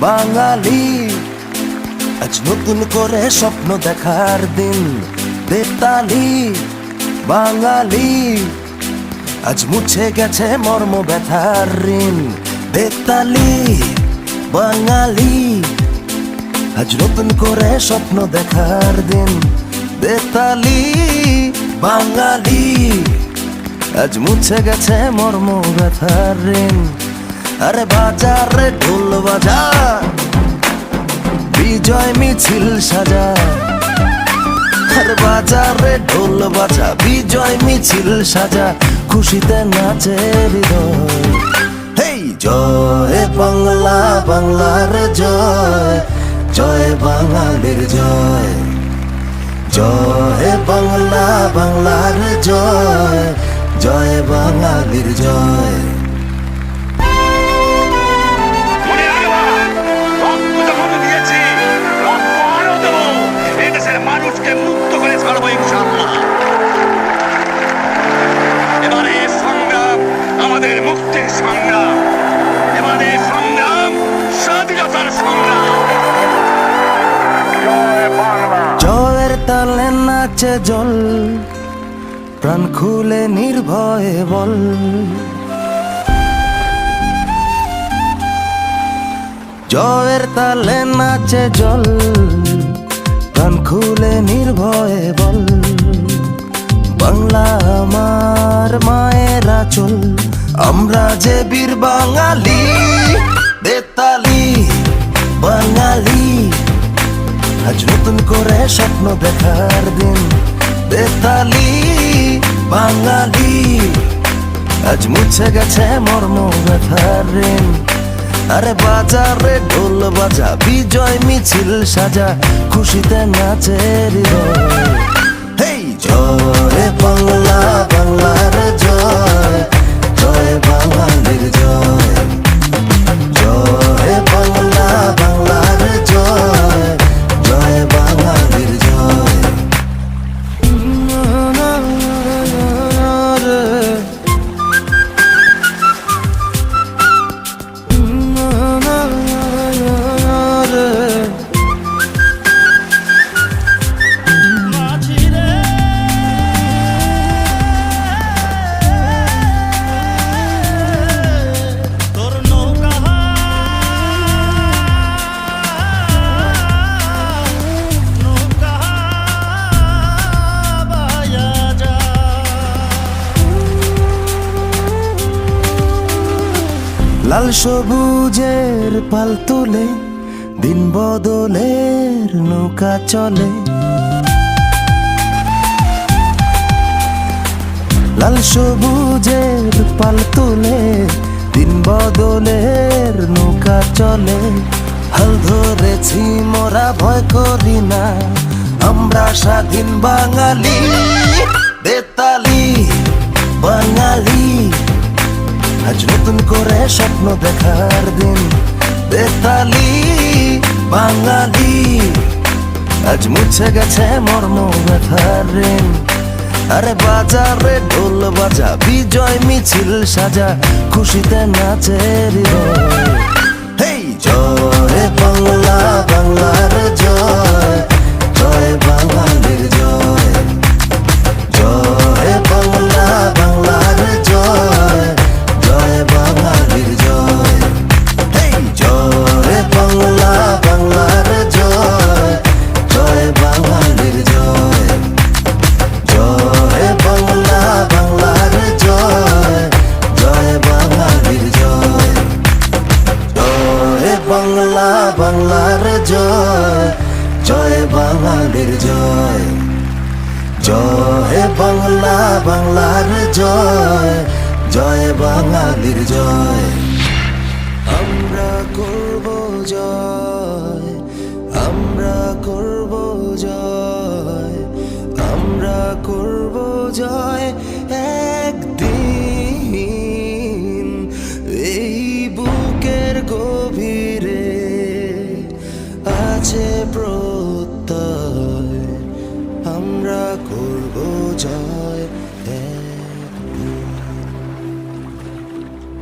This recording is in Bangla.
বাঙালি, আজ নতুন করে স্বপ্ন দেখার দিন। বেতালি বাঙালি, আজ মুছে গেছে মর্ম ব্যথার ঋণ। বেতালি বাঙালি, আজ নতুন করে স্বপ্ন দেখার দিন। বেতালি বাঙালি, আজ মুছে গেছে মর্ম ব্যথার ঋণ। আরে বাজারে ঢোল বাজা, বিজয় মিছিল সাজা। আরে বাজারে ঢোল বাজা, বিজয় মিছিল সাজা, খুশিতে নাচে হৃদয়। হেই জয় বাংলা, বাংলার জয়, জয় বাঙালির জয়। জয় বাংলা, বাংলার জয়, জয় বাঙালির জয়। মানুষকে মুক্ত করে ছাড়বো ইনশাআল্লাহ। এবারে সংগ্রাম আমাদের মুক্তির সংগ্রাম, এবারে সংগ্রাম স্বাধীনতার সংগ্রাম। জয় বাংলা। জয়ের তালে নাচে জল, প্রাণ খুলে নির্ভয়ে বল। জয়ের তালে নাচে জল, প্রাণ খুলে নির্ভয়ে বল। বাংলা আমার মায়ের আঁচল, আমরা যে বীর বাঙালি। বেতালি বাঙালি, আজ নতুন করে স্বপ্ন দেখার দিন। বেতালি বাঙালি, আজ মুছে গেছে মর্ম ব্যথার ঋণ। আরে বাজারে ঢোল বাজা, বিজয় মিছিল সাজা, খুশিতে নাচে হৃদয়। হেই জয় বাংলা, বাংলার জয়, জয় বাঙালির জয়। জয় বাংলা, বাংলার জয়, জয় বাঙালির জয়। লাল সবুজের পাল তুলে, দিন বদলের নৌকা চলে। লাল সবুজের পাল তুলে, দিন বদলের নৌকা চলে। হাল ধরেছি মোরা, ভয় করি না, আমরা স্বাধীন বাঙালি। বেতালি বাঙালি, আজ নতুন করে স্বপ্ন দেখার দিন। বেতালি বাঙালি, আজ মুছে গেছে মর্ম ব্যথার ঋণ। আরে বাজারে ঢোল বাজা, বিজয় মিছিল সাজা, খুশিতে নাচে হৃদয়। হেই জয় বাংলা, বাংলার জয়, জয় বাঙালির জয়। জয় বাংলা, বাংলার জয়, জয় বাঙালির জয়। হেই জয় বাংলা, বাংলার জয়, জয় বাঙালির জয়। জয় বাংলা, বাংলার জয়, জয় বাঙালির জয়। জয় বাংলা, বাংলার জয়, জয় বাঙালির জয়। জয় বাংলা, বাংলার জয়, জয় বাঙালির জয়। আমরা করব জয়, আমরা করব জয়, আমরা করব জয় একদিন। এই বুকের গভীরে আছে প্রত্যয়, আমরা করব জয়।